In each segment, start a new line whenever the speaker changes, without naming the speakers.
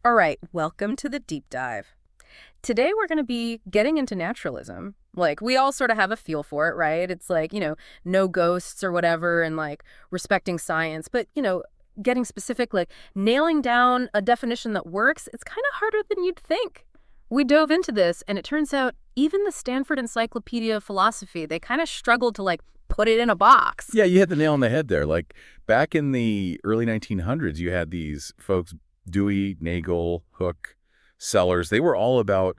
All right, welcome to the deep dive. Today we're going to be getting into naturalism. Like, we all sort of have a feel for it, right? It's like, no ghosts or whatever, and like respecting science. But, getting specific, like nailing down a definition that works, it's kind of harder than you'd think. We dove into this, and it turns out even the Stanford Encyclopedia of Philosophy, they kind of struggled to like put it in a box.
Yeah, you hit the nail on the head there. Like back in the early 1900s, you had these folks, Dewey, Nagel, Hooke, Sellers. They were all about,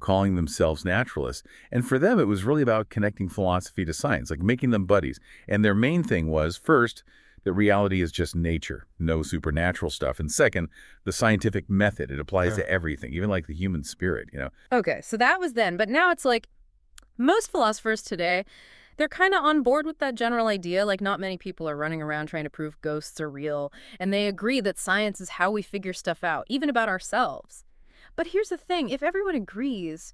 calling themselves naturalists. And for them, it was really about connecting philosophy to science, like making them buddies. And their main thing was, first, that reality is just nature, no supernatural stuff. And second, the scientific method. It applies to everything, even like the human spirit.
Okay, so that was then, but now it's like most philosophers today, they're kind of on board with that general idea. Like, not many people are running around trying to prove ghosts are real, and they agree that science is how we figure stuff out, even about ourselves. But here's the thing, if everyone agrees,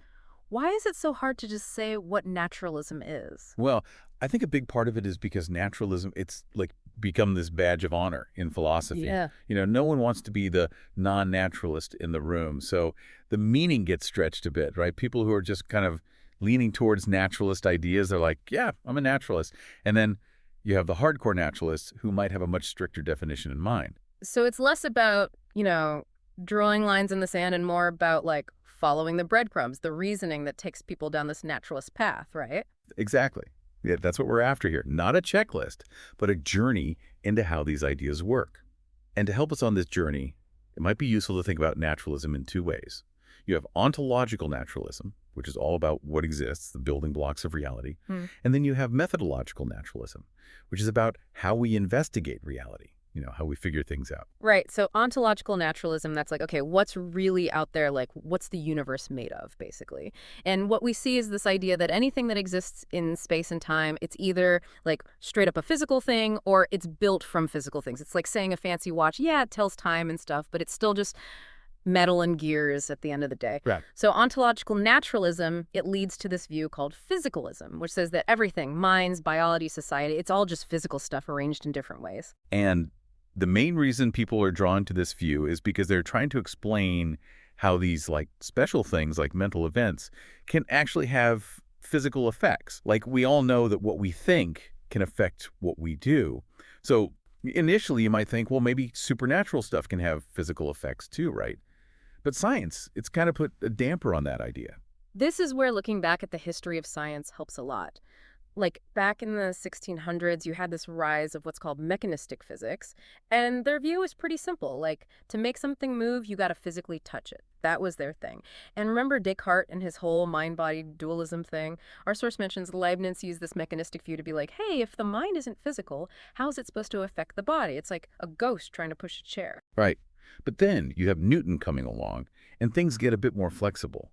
why is it so hard to just say what naturalism is?
Well, I think a big part of it is because naturalism, it's like become this badge of honor in philosophy.
Yeah.
No one wants to be the non-naturalist in the room. So the meaning gets stretched a bit, right? People who are just kind of leaning towards naturalist ideas are like, yeah, I'm a naturalist. And then you have the hardcore naturalists who might have a much stricter definition in mind.
So it's less about, drawing lines in the sand and more about like following the breadcrumbs, the reasoning that takes people down this naturalist path, right?
Exactly. Yeah, that's what we're after here. Not a checklist, but a journey into how these ideas work. And to help us on this journey, it might be useful to think about naturalism in two ways. You have ontological naturalism, which is all about what exists, the building blocks of reality. And then you have methodological naturalism, which is about how we investigate reality, how we figure things out.
Right. So ontological naturalism, that's like, okay, what's really out there? Like, what's the universe made of, basically? And what we see is this idea that anything that exists in space and time, it's either like straight up a physical thing or it's built from physical things. It's like saying a fancy watch, yeah, it tells time and stuff, but it's still just metal and gears at the end of the day.
Right.
So ontological naturalism, it leads to this view called physicalism, which says that everything, minds, biology, society, it's all just physical stuff arranged in different ways.
And the main reason people are drawn to this view is because they're trying to explain how these like special things like mental events can actually have physical effects. Like we all know that what we think can affect what we do. So initially you might think, well, maybe supernatural stuff can have physical effects too, right? But science, it's kind of put a damper on that idea.
This is where looking back at the history of science helps a lot. Like back in the 1600s, you had this rise of what's called mechanistic physics, and their view is pretty simple. Like, to make something move, you got to physically touch it. That was their thing. And remember Descartes and his whole mind-body dualism thing? Our source mentions Leibniz used this mechanistic view to be like, hey, if the mind isn't physical, how is it supposed to affect the body? It's like a ghost trying to push a chair.
Right. But then you have Newton coming along, and things get a bit more flexible.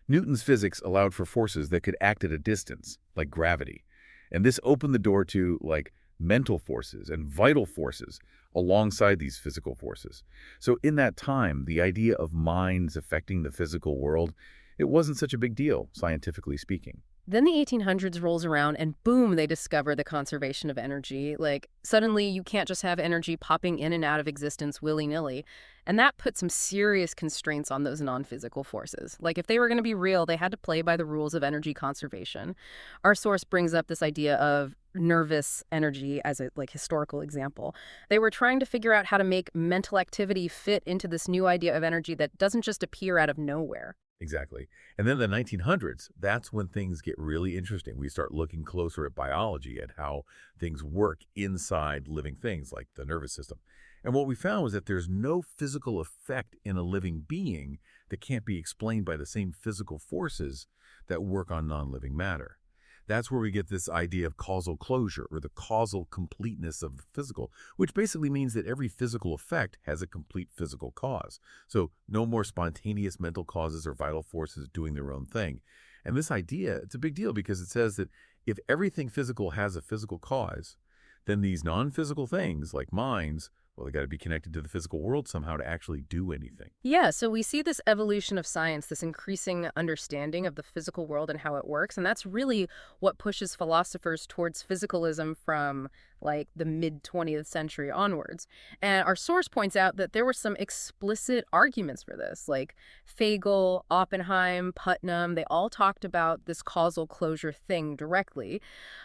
Newton's physics allowed for forces that could act at a distance, like gravity. And this opened the door to, like, mental forces and vital forces alongside these physical forces. So in that time, the idea of minds affecting the physical world, it wasn't such a big deal, scientifically speaking.
Then the 1800s rolls around and boom, they discover the conservation of energy. Like, suddenly you can't just have energy popping in and out of existence willy-nilly. And that put some serious constraints on those non-physical forces. Like, if they were going to be real, they had to play by the rules of energy conservation. Our source brings up this idea of nervous energy as a historical example. They were trying to figure out how to make mental activity fit into this new idea of energy that doesn't just appear out of nowhere.
Exactly. And then the 1900s, that's when things get really interesting. We start looking closer at biology, at how things work inside living things like the nervous system. And what we found was that there's no physical effect in a living being that can't be explained by the same physical forces that work on non-living matter. That's where we get this idea of causal closure, or the causal completeness of the physical, which basically means that every physical effect has a complete physical cause. So no more spontaneous mental causes or vital forces doing their own thing. And this idea, it's a big deal because it says that if everything physical has a physical cause, then these non-physical things like minds, well, they got to be connected to the physical world somehow to actually do anything.
Yeah, so we see this evolution of science, this increasing understanding of the physical world and how it works, and that's really what pushes philosophers towards physicalism from like the mid-20th century onwards. And our source points out that there were some explicit arguments for this, like Fagel, Oppenheim, Putnam, they all talked about this causal closure thing directly.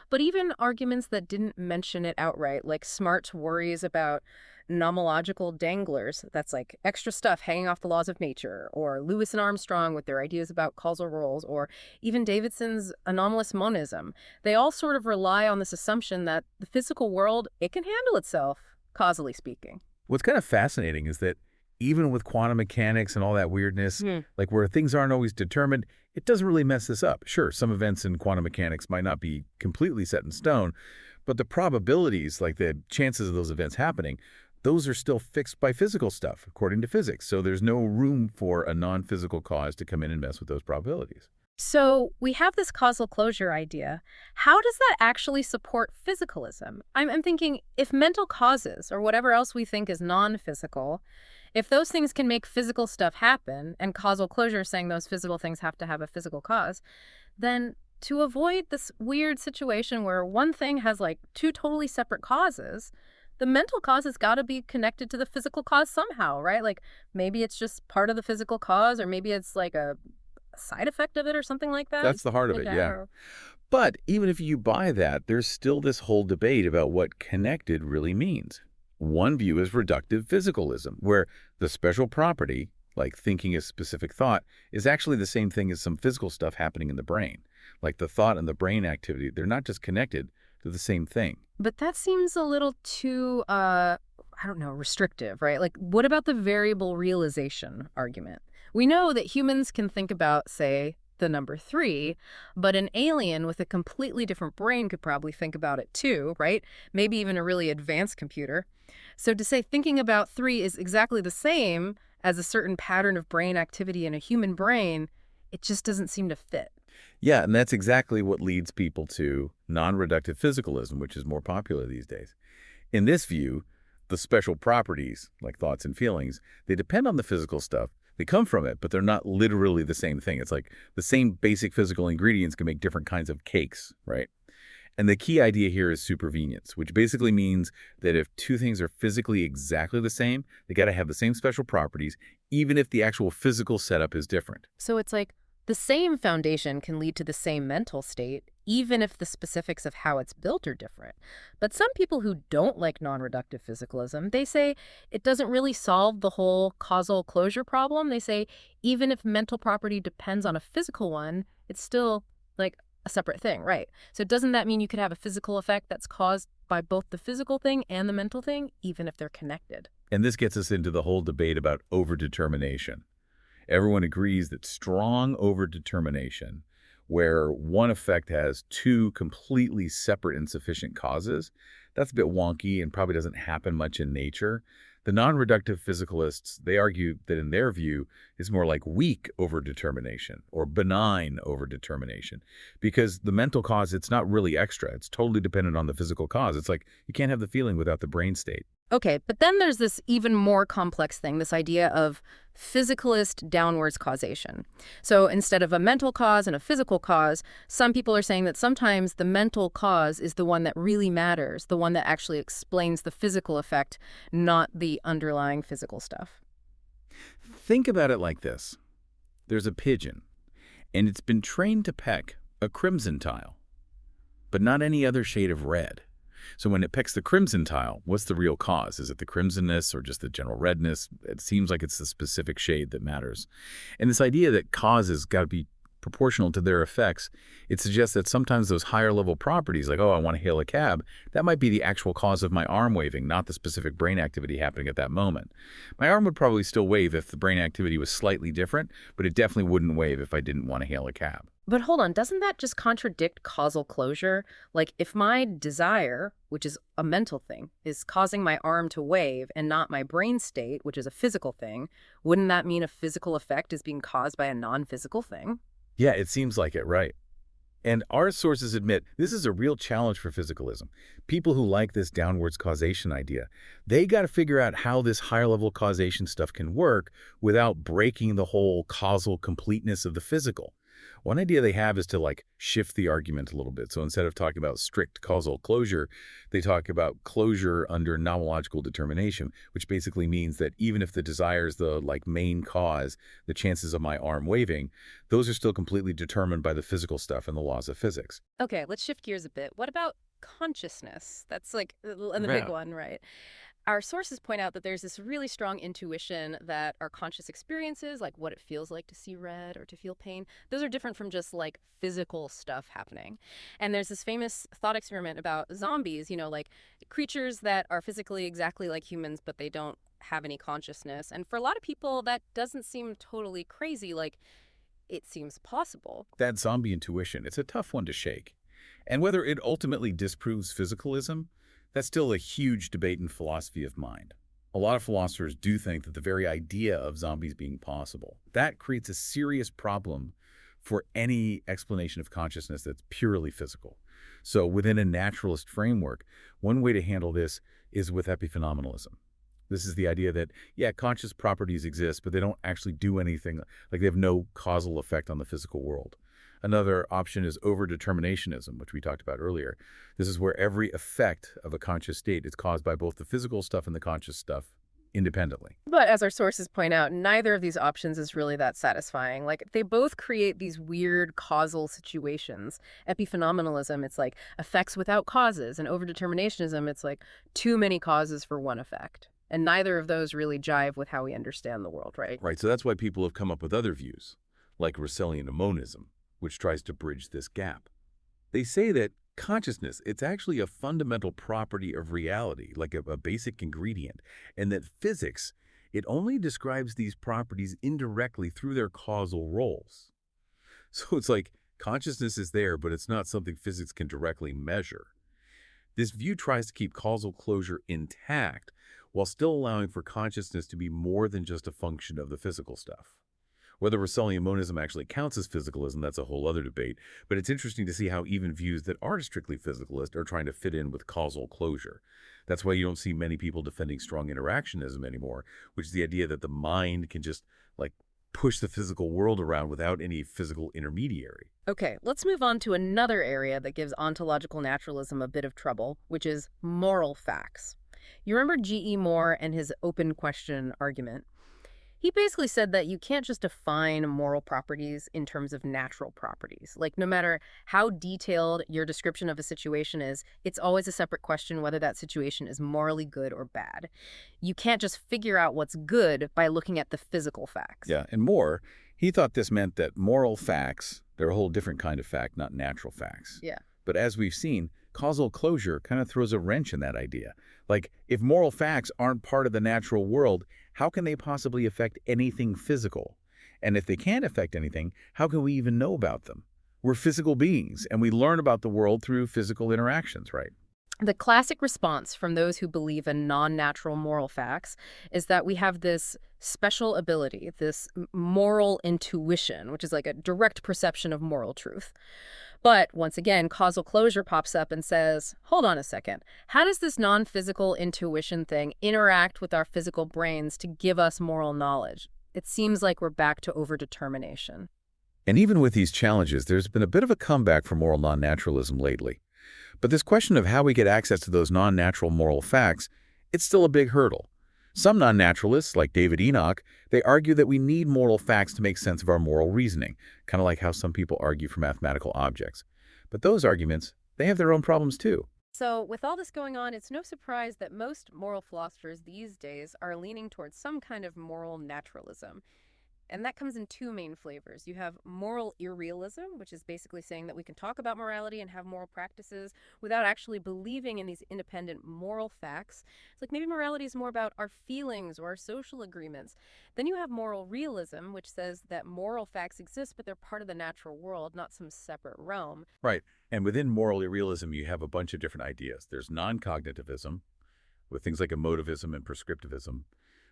But even arguments that didn't mention it outright, like Smart's worries about nomological danglers, that's like extra stuff hanging off the laws of nature, or Lewis and Armstrong with their ideas about causal roles, or even Davidson's anomalous monism, they all sort of rely on this assumption that the physical world, it can handle itself, causally speaking.
What's kind of fascinating is that even with quantum mechanics and all that weirdness,
Hmm.
like where things aren't always determined, it doesn't really mess this up. Sure, some events in quantum mechanics might not be completely set in stone, but the probabilities, like the chances of those events happening, those are still fixed by physical stuff, according to physics. So there's no room for a non-physical cause to come in and mess with those probabilities.
So we have this causal closure idea. How does that actually support physicalism? I'm thinking if mental causes, or whatever else we think is non-physical, if those things can make physical stuff happen, and causal closure is saying those physical things have to have a physical cause, then to avoid this weird situation where one thing has like two totally separate causes, the mental cause has got to be connected to the physical cause somehow, right? Like maybe it's just part of the physical cause, or maybe it's like a side effect of it or something like that.
That's the heart of
Like,
it,
I
yeah.
don't know.
But even if you buy that, there's still this whole debate about what connected really means. One view is reductive physicalism, where the special property, like thinking a specific thought, is actually the same thing as some physical stuff happening in the brain. Like the thought and the brain activity, they're not just connected, they're the same thing.
But that seems a little too, I don't know, restrictive, right? Like, what about the variable realization argument? We know that humans can think about, say, the number three, but an alien with a completely different brain could probably think about it too, right? Maybe even a really advanced computer. So to say thinking about three is exactly the same as a certain pattern of brain activity in a human brain, it just doesn't seem to fit.
Yeah, and that's exactly what leads people to non-reductive physicalism, which is more popular these days. In this view, the special properties, like thoughts and feelings, they depend on the physical stuff. They come from it, but they're not literally the same thing. It's like the same basic physical ingredients can make different kinds of cakes, right? And the key idea here is supervenience, which basically means that if two things are physically exactly the same, they got to have the same special properties, even if the actual physical setup is different.
So it's like the same foundation can lead to the same mental state, even if the specifics of how it's built are different. But some people who don't like non-reductive physicalism, they say it doesn't really solve the whole causal closure problem. They say even if mental property depends on a physical one, it's still like a separate thing, right? So doesn't that mean you could have a physical effect that's caused by both the physical thing and the mental thing, even if they're connected?
And this gets us into the whole debate about overdetermination. Everyone agrees that strong overdetermination, where one effect has two completely separate and sufficient causes, that's a bit wonky and probably doesn't happen much in nature. The non-reductive physicalists, they argue that in their view, is more like weak overdetermination or benign overdetermination because the mental cause, it's not really extra. It's totally dependent on the physical cause. It's like you can't have the feeling without the brain state.
Okay, but then there's this even more complex thing, this idea of physicalist downwards causation. So instead of a mental cause and a physical cause, some people are saying that sometimes the mental cause is the one that really matters, the one that actually explains the physical effect, not the underlying physical stuff.
Think about it like this. There's a pigeon, and it's been trained to peck a crimson tile, but not any other shade of red. So when it pecks the crimson tile, what's the real cause? Is it the crimsonness or just the general redness? It seems like it's the specific shade that matters. And this idea that causes got to be proportional to their effects, it suggests that sometimes those higher level properties, like, oh, I want to hail a cab, that might be the actual cause of my arm waving, not the specific brain activity happening at that moment. My arm would probably still wave if the brain activity was slightly different, but it definitely wouldn't wave if I didn't want to hail a cab.
But hold on, doesn't that just contradict causal closure? Like, if my desire, which is a mental thing, is causing my arm to wave and not my brain state, which is a physical thing, wouldn't that mean a physical effect is being caused by a non-physical thing?
Yeah, it seems like it, right? And our sources admit this is a real challenge for physicalism. People who like this downwards causation idea, they got to figure out how this higher level causation stuff can work without breaking the whole causal completeness of the physical. One idea they have is to like shift the argument a little bit. So instead of talking about strict causal closure, they talk about closure under nomological determination, which basically means that even if the desire is the like main cause, the chances of my arm waving, those are still completely determined by the physical stuff and the laws of physics.
Okay, let's shift gears a bit. What about consciousness? That's like the big
Yeah.
one, right? Our sources point out that there's this really strong intuition that our conscious experiences, like what it feels like to see red or to feel pain, those are different from just like physical stuff happening. And there's this famous thought experiment about zombies, like creatures that are physically exactly like humans, but they don't have any consciousness. And for a lot of people, that doesn't seem totally crazy. Like, it seems possible.
That zombie intuition, it's a tough one to shake. And whether it ultimately disproves physicalism, that's still a huge debate in philosophy of mind. A lot of philosophers do think that the very idea of zombies being possible, that creates a serious problem for any explanation of consciousness that's purely physical. So within a naturalist framework, one way to handle this is with epiphenomenalism. This is the idea that, yeah, conscious properties exist, but they don't actually do anything, like they have no causal effect on the physical world. Another option is overdeterminationism, which we talked about earlier. This is where every effect of a conscious state is caused by both the physical stuff and the conscious stuff independently.
But as our sources point out, neither of these options is really that satisfying. Like, they both create these weird causal situations. Epiphenomenalism, it's like effects without causes, and overdeterminationism, it's like too many causes for one effect. And neither of those really jive with how we understand the world, right?
Right, so that's why people have come up with other views, like Russellian monism, which tries to bridge this gap. They say that consciousness, it's actually a fundamental property of reality, like a basic ingredient, and that physics, it only describes these properties indirectly through their causal roles. So it's like consciousness is there, but it's not something physics can directly measure. This view tries to keep causal closure intact while still allowing for consciousness to be more than just a function of the physical stuff. Whether Russellian monism actually counts as physicalism, that's a whole other debate, but it's interesting to see how even views that aren't strictly physicalist are trying to fit in with causal closure. That's why you don't see many people defending strong interactionism anymore, which is the idea that the mind can just, like, push the physical world around without any physical intermediary.
Okay, let's move on to another area that gives ontological naturalism a bit of trouble, which is moral facts. You remember G.E. Moore and his open question argument? He basically said that you can't just define moral properties in terms of natural properties. Like, no matter how detailed your description of a situation is, it's always a separate question whether that situation is morally good or bad. You can't just figure out what's good by looking at the physical facts.
Yeah, and more, he thought this meant that moral facts, they're a whole different kind of fact, not natural facts.
Yeah.
But as we've seen, causal closure kind of throws a wrench in that idea. Like, if moral facts aren't part of the natural world, how can they possibly affect anything physical? And if they can't affect anything, how can we even know about them? We're physical beings, and we learn about the world through physical interactions, right?
The classic response from those who believe in non-natural moral facts is that we have this special ability, this moral intuition, which is like a direct perception of moral truth. But once again, causal closure pops up and says, hold on a second. How does this non-physical intuition thing interact with our physical brains to give us moral knowledge? It seems like we're back to overdetermination.
And even with these challenges, there's been a bit of a comeback for moral non-naturalism lately. But this question of how we get access to those non-natural moral facts, it's still a big hurdle. Some non-naturalists, like David Enoch, they argue that we need moral facts to make sense of our moral reasoning, kind of like how some people argue for mathematical objects. But those arguments, they have their own problems too.
So, with all this going on, it's no surprise that most moral philosophers these days are leaning towards some kind of moral naturalism. And that comes in two main flavors. You have moral irrealism, which is basically saying that we can talk about morality and have moral practices without actually believing in these independent moral facts. It's like maybe morality is more about our feelings or our social agreements. Then you have moral realism, which says that moral facts exist, but they're part of the natural world, not some separate realm.
Right. And within moral realism, you have a bunch of different ideas. There's non-cognitivism, with things like emotivism and prescriptivism,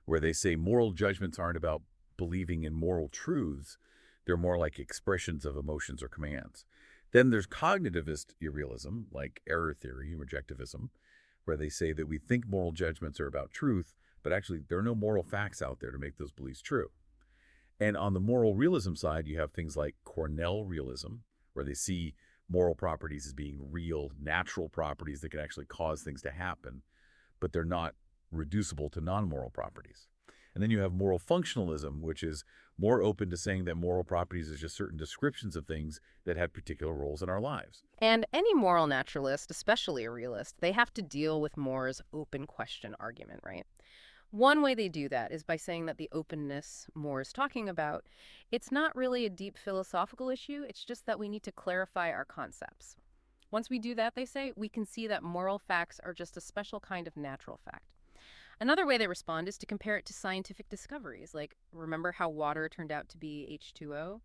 where they say moral judgments aren't about believing in moral truths. They're more like expressions of emotions or commands. Then there's cognitivist irrealism, like error theory and rejectivism, where they say that we think moral judgments are about truth, but actually there are no moral facts out there to make those beliefs true. And on the moral realism side, you have things like Cornell realism, where they see moral properties as being real, natural properties that can actually cause things to happen, but they're not reducible to non-moral properties. And then you have moral functionalism, which is more open to saying that moral properties is just certain descriptions of things that have particular roles in our lives.
And any moral naturalist, especially a realist, they have to deal with Moore's open question argument, right? One way they do that is by saying that the openness Moore is talking about, it's not really a deep philosophical issue, it's just that we need to clarify our concepts. Once we do that, they say, we can see that moral facts are just a special kind of natural fact. Another way they respond is to compare it to scientific discoveries, like remember how water turned out to be H2O?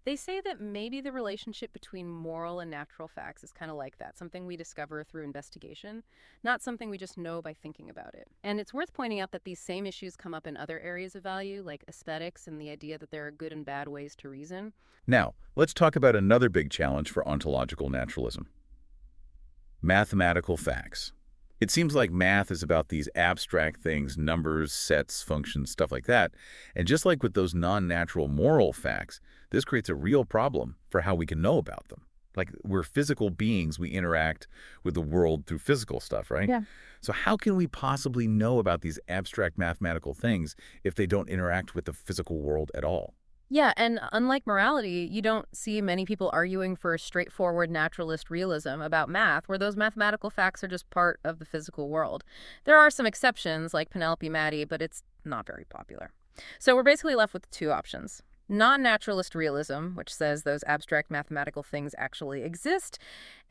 They say that maybe the relationship between moral and natural facts is kind of like that, something we discover through investigation, not something we just know by thinking about it. And it's worth pointing out that these same issues come up in other areas of value, like aesthetics and the idea that there are good and bad ways to reason.
Now, let's talk about another big challenge for ontological naturalism: mathematical facts. It seems like math is about these abstract things, numbers, sets, functions, stuff like that. And just like with those non-natural moral facts, this creates a real problem for how we can know about them. Like, we're physical beings, we interact with the world through physical stuff, right?
Yeah.
So how can we possibly know about these abstract mathematical things if they don't interact with the physical world at all?
Yeah, and unlike morality, you don't see many people arguing for straightforward naturalist realism about math, where those mathematical facts are just part of the physical world. There are some exceptions, like Penelope Matty, but it's not very popular. So we're basically left with two options. Non-naturalist realism, which says those abstract mathematical things actually exist,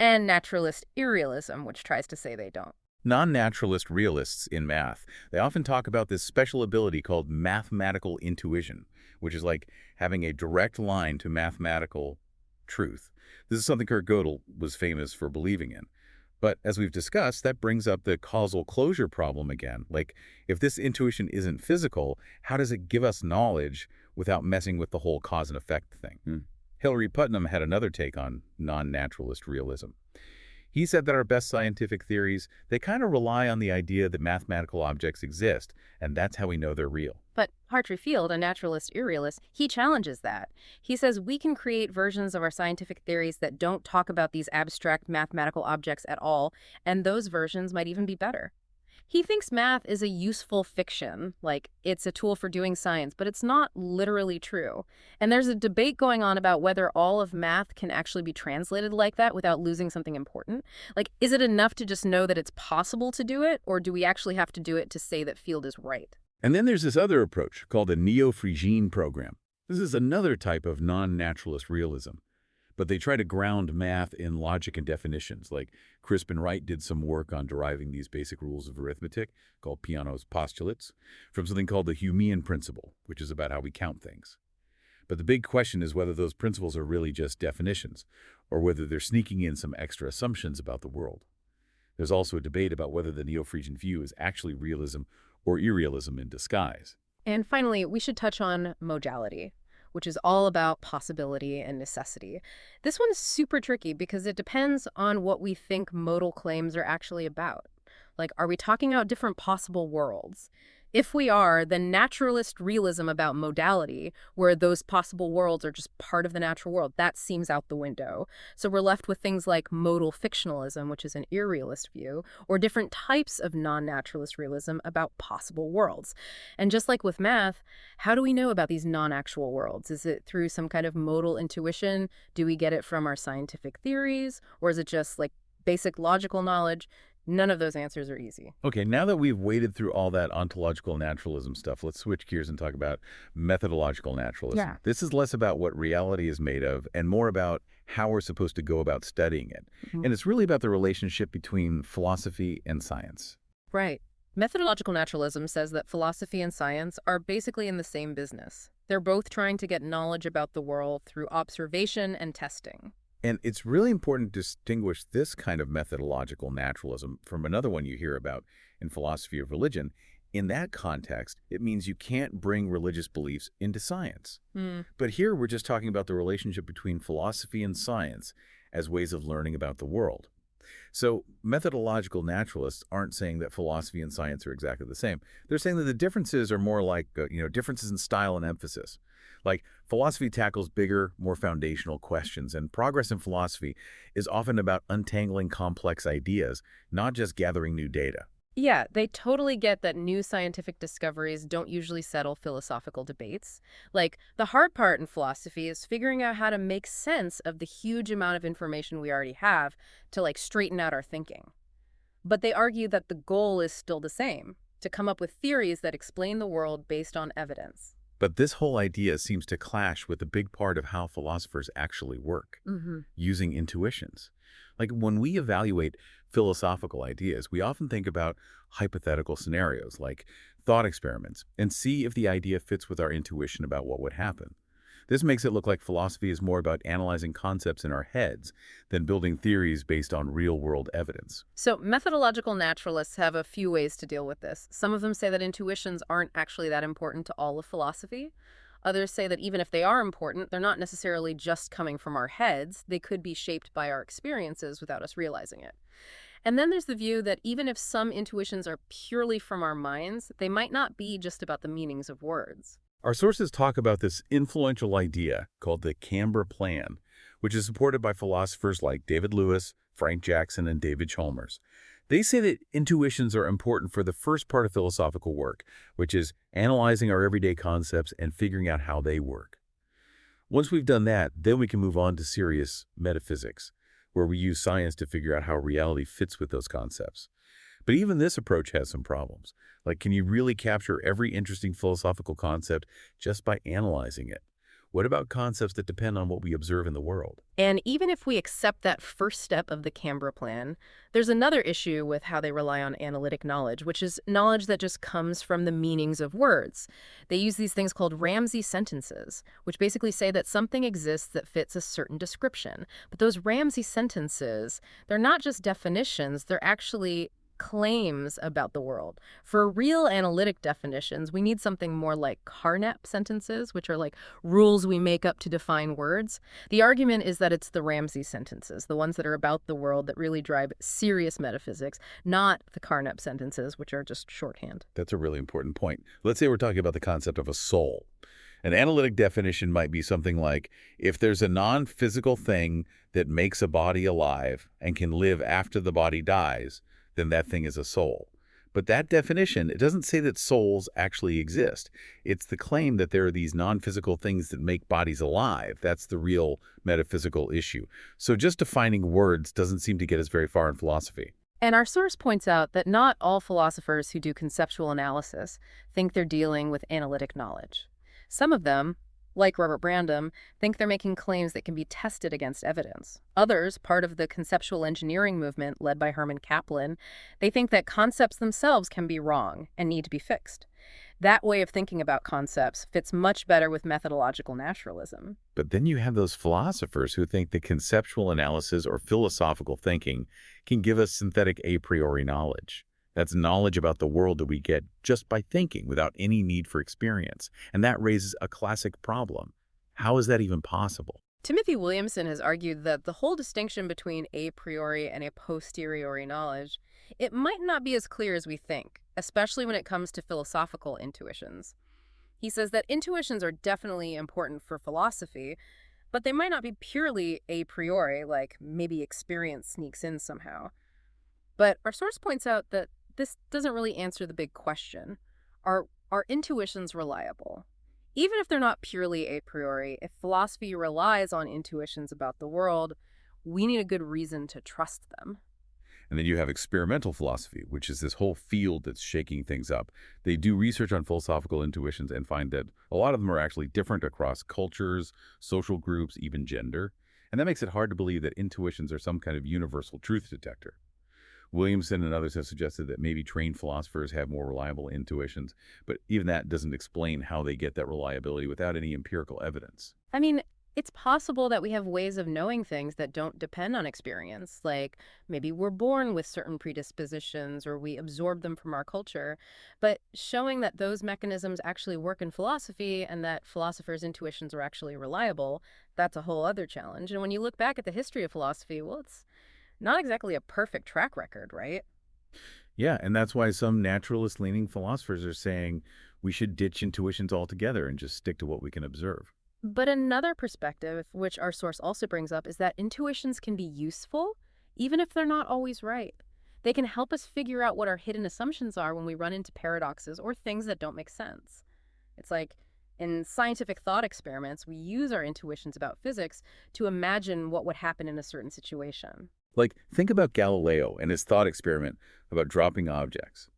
and naturalist irrealism, which tries to say they don't.
Non-naturalist realists in math, they often talk about this special ability called mathematical intuition, which is like having a direct line to mathematical truth. This is something Kurt Gödel was famous for believing in. But as we've discussed, that brings up the causal closure problem again. Like, if this intuition isn't physical, how does it give us knowledge without messing with the whole cause and effect thing? Hilary Putnam had another take on non-naturalist realism. He said that our best scientific theories, they kind of rely on the idea that mathematical objects exist, and that's how we know they're real.
But Hartree Field, a naturalist irrealist, he challenges that. He says we can create versions of our scientific theories that don't talk about these abstract mathematical objects at all, and those versions might even be better. He thinks math is a useful fiction, like it's a tool for doing science, but it's not literally true. And there's a debate going on about whether all of math can actually be translated like that without losing something important. Like, is it enough to just know that it's possible to do it, or do we actually have to do it to say that Field is right?
And then there's this other approach called the Neo-Phrygian program. This is another type of non-naturalist realism, but they try to ground math in logic and definitions. Like Crispin Wright did some work on deriving these basic rules of arithmetic, called Peano's postulates, from something called the Humean principle, which is about how we count things. But the big question is whether those principles are really just definitions, or whether they're sneaking in some extra assumptions about the world. There's also a debate about whether the Neo-Phrygian view is actually realism or irrealism in disguise.
And finally, we should touch on modality, which is all about possibility and necessity. This one is super tricky because it depends on what we think modal claims are actually about. Like, are we talking about different possible worlds? If we are, then naturalist realism about modality, where those possible worlds are just part of the natural world, that seems out the window. So we're left with things like modal fictionalism, which is an irrealist view, or different types of non-naturalist realism about possible worlds. And just like with math, how do we know about these non-actual worlds? Is it through some kind of modal intuition? Do we get it from our scientific theories? Or is it just like basic logical knowledge? None of those answers are easy.
Okay, now that we've waded through all that ontological naturalism stuff, let's switch gears and talk about methodological naturalism.
Yeah.
This is less about what reality is made of and more about how we're supposed to go about studying it.
Mhm.
And it's really about the relationship between philosophy and science.
Right. Methodological naturalism says that philosophy and science are basically in the same business. They're both trying to get knowledge about the world through observation and testing.
And it's really important to distinguish this kind of methodological naturalism from another one you hear about in philosophy of religion. In that context, it means you can't bring religious beliefs into science. But here we're just talking about the relationship between philosophy and science as ways of learning about the world. So methodological naturalists aren't saying that philosophy and science are exactly the same. They're saying that the differences are more like, differences in style and emphasis. Like philosophy tackles bigger, more foundational questions, and progress in philosophy is often about untangling complex ideas, not just gathering new data.
Yeah, they totally get that new scientific discoveries don't usually settle philosophical debates. Like, the hard part in philosophy is figuring out how to make sense of the huge amount of information we already have to, like, straighten out our thinking. But they argue that the goal is still the same, to come up with theories that explain the world based on evidence.
But this whole idea seems to clash with a big part of how philosophers actually work,
Hmm.
using intuitions. Like when we evaluate philosophical ideas, we often think about hypothetical scenarios like thought experiments and see if the idea fits with our intuition about what would happen. This makes it look like philosophy is more about analyzing concepts in our heads than building theories based on real-world evidence.
So, methodological naturalists have a few ways to deal with this. Some of them say that intuitions aren't actually that important to all of philosophy. Others say that even if they are important, they're not necessarily just coming from our heads. They could be shaped by our experiences without us realizing it. And then there's the view that even if some intuitions are purely from our minds, they might not be just about the meanings of words.
Our sources talk about this influential idea called the Camber Plan, which is supported by philosophers like David Lewis, Frank Jackson, and David Chalmers. They say that intuitions are important for the first part of philosophical work, which is analyzing our everyday concepts and figuring out how they work. Once we've done that, then we can move on to serious metaphysics, where we use science to figure out how reality fits with those concepts. But even this approach has some problems. Like, can you really capture every interesting philosophical concept just by analyzing it? What about concepts that depend on what we observe in the world?
And even if we accept that first step of the Canberra plan, there's another issue with how they rely on analytic knowledge, which is knowledge that just comes from the meanings of words. They use these things called Ramsey sentences, which basically say that something exists that fits a certain description. But those Ramsey sentences, they're not just definitions, they're actually claims about the world. For real analytic definitions, we need something more like Carnap sentences, which are like rules we make up to define words. The argument is that it's the Ramsey sentences, the ones that are about the world that really drive serious metaphysics, not the Carnap sentences, which are just shorthand.
That's a really important point. Let's say we're talking about the concept of a soul. An analytic definition might be something like, if there's a non-physical thing that makes a body alive and can live after the body dies, then that thing is a soul. But that definition, it doesn't say that souls actually exist. It's the claim that there are these non-physical things that make bodies alive. That's the real metaphysical issue. So just defining words doesn't seem to get us very far in philosophy.
And our source points out that not all philosophers who do conceptual analysis think they're dealing with analytic knowledge. Some of them, like Robert Brandom, think they're making claims that can be tested against evidence. Others, part of the conceptual engineering movement led by Herman Kaplan, they think that concepts themselves can be wrong and need to be fixed. That way of thinking about concepts fits much better with methodological naturalism.
But then you have those philosophers who think that conceptual analysis or philosophical thinking can give us synthetic a priori knowledge. That's knowledge about the world that we get just by thinking without any need for experience. And that raises a classic problem. How is that even possible?
Timothy Williamson has argued that the whole distinction between a priori and a posteriori knowledge, it might not be as clear as we think, especially when it comes to philosophical intuitions. He says that intuitions are definitely important for philosophy, but they might not be purely a priori, like maybe experience sneaks in somehow. But our source points out that this doesn't really answer the big question. Are intuitions reliable? Even if they're not purely a priori, if philosophy relies on intuitions about the world, we need a good reason to trust them.
And then you have experimental philosophy, which is this whole field that's shaking things up. They do research on philosophical intuitions and find that a lot of them are actually different across cultures, social groups, even gender. And that makes it hard to believe that intuitions are some kind of universal truth detector. Williamson and others have suggested that maybe trained philosophers have more reliable intuitions, but even that doesn't explain how they get that reliability without any empirical evidence.
I mean, it's possible that we have ways of knowing things that don't depend on experience, like maybe we're born with certain predispositions or we absorb them from our culture. But showing that those mechanisms actually work in philosophy and that philosophers' intuitions are actually reliable, that's a whole other challenge. And when you look back at the history of philosophy, well, it's Not exactly a perfect track record, right?
Yeah, and that's why some naturalist-leaning philosophers are saying we should ditch intuitions altogether and just stick to what we can observe.
But another perspective, which our source also brings up, is that intuitions can be useful, even if they're not always right. They can help us figure out what our hidden assumptions are when we run into paradoxes or things that don't make sense. It's like in scientific thought experiments, we use our intuitions about physics to imagine what would happen in a certain situation.
Like, think about Galileo and his thought experiment about dropping objects.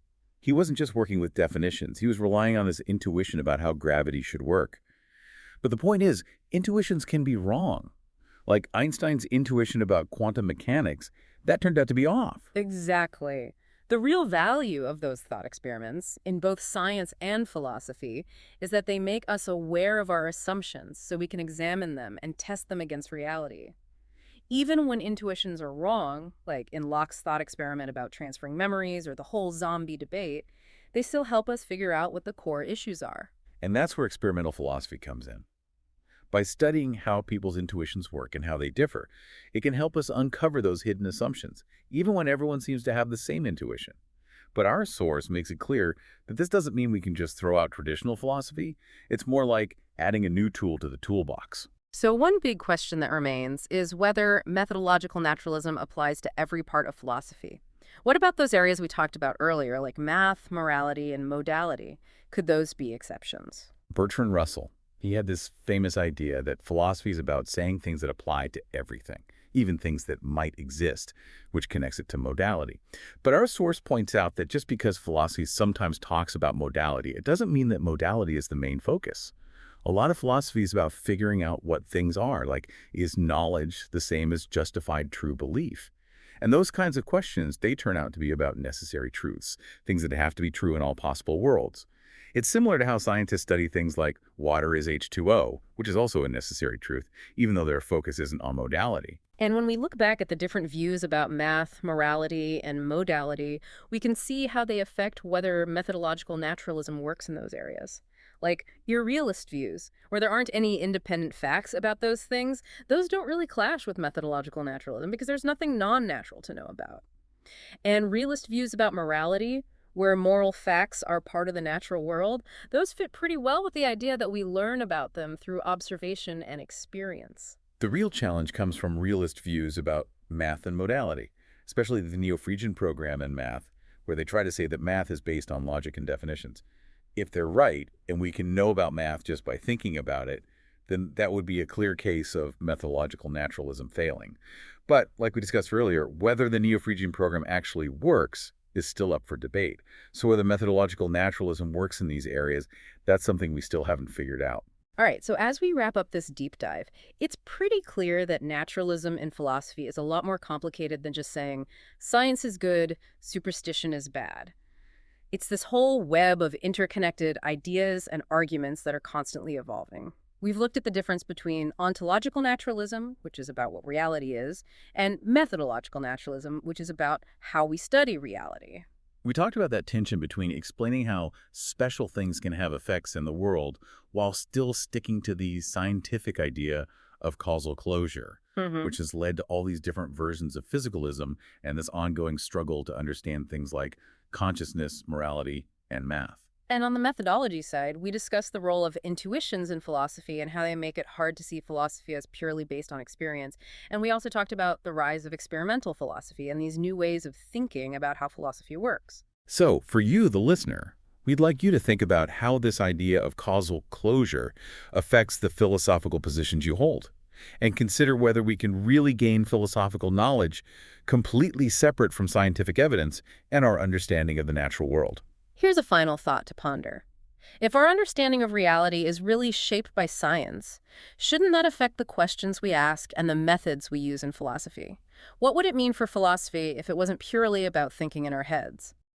He wasn't just working with definitions, he was relying on his intuition about how gravity should work. But the point is, intuitions can be wrong. Like Einstein's intuition about quantum mechanics, that turned out to be off.
Exactly. The real value of those thought experiments, in both science and philosophy, is that they make us aware of our assumptions so we can examine them and test them against reality. Even when intuitions are wrong, like in Locke's thought experiment about transferring memories or the whole zombie debate, they still help us figure out what the core issues are.
And that's where experimental philosophy comes in. By studying how people's intuitions work and how they differ, it can help us uncover those hidden assumptions, even when everyone seems to have the same intuition. But our source makes it clear that this doesn't mean we can just throw out traditional philosophy. It's more like adding a new tool to the toolbox.
So one big question that remains is whether methodological naturalism applies to every part of philosophy. What about those areas we talked about earlier, like math, morality, and modality? Could those be exceptions?
Bertrand Russell, he had this famous idea that philosophy is about saying things that apply to everything, even things that might exist, which connects it to modality. But our source points out that just because philosophy sometimes talks about modality, it doesn't mean that modality is the main focus. A lot of philosophy is about figuring out what things are, like, is knowledge the same as justified true belief? And those kinds of questions, they turn out to be about necessary truths, things that have to be true in all possible worlds. It's similar to how scientists study things like water is H2O, which is also a necessary truth, even though their focus isn't on modality.
And when we look back at the different views about math, morality, and modality, we can see how they affect whether methodological naturalism works in those areas. Like your realist views, where there aren't any independent facts about those things, those don't really clash with methodological naturalism because there's nothing non-natural to know about. And realist views about morality, where moral facts are part of the natural world, those fit pretty well with the idea that we learn about them through observation and experience.
The real challenge comes from realist views about math and modality, especially the Neo-Phrygian program in math, where they try to say that math is based on logic and definitions. If they're right, and we can know about math just by thinking about it, then that would be a clear case of methodological naturalism failing. But, like we discussed earlier, whether the Neo-Phrygian program actually works is still up for debate. So whether methodological naturalism works in these areas, that's something we still haven't figured out.
All right, so as we wrap up this deep dive, it's pretty clear that naturalism in philosophy is a lot more complicated than just saying science is good, superstition is bad. It's this whole web of interconnected ideas and arguments that are constantly evolving. We've looked at the difference between ontological naturalism, which is about what reality is, and methodological naturalism, which is about how we study reality.
We talked about that tension between explaining how special things can have effects in the world while still sticking to the scientific idea of causal closure,
Hmm.
which has led to all these different versions of physicalism and this ongoing struggle to understand things like consciousness, morality, and math.
And on the methodology side, we discussed the role of intuitions in philosophy and how they make it hard to see philosophy as purely based on experience. And we also talked about the rise of experimental philosophy and these new ways of thinking about how philosophy works.
So, for you, the listener, we'd like you to think about how this idea of causal closure affects the philosophical positions you hold, and consider whether we can really gain philosophical knowledge completely separate from scientific evidence and our understanding of the natural world.
Here's a final thought to ponder. If our understanding of reality is really shaped by science, shouldn't that affect the questions we ask and the methods we use in philosophy? What would it mean for philosophy if it wasn't purely about thinking in our heads?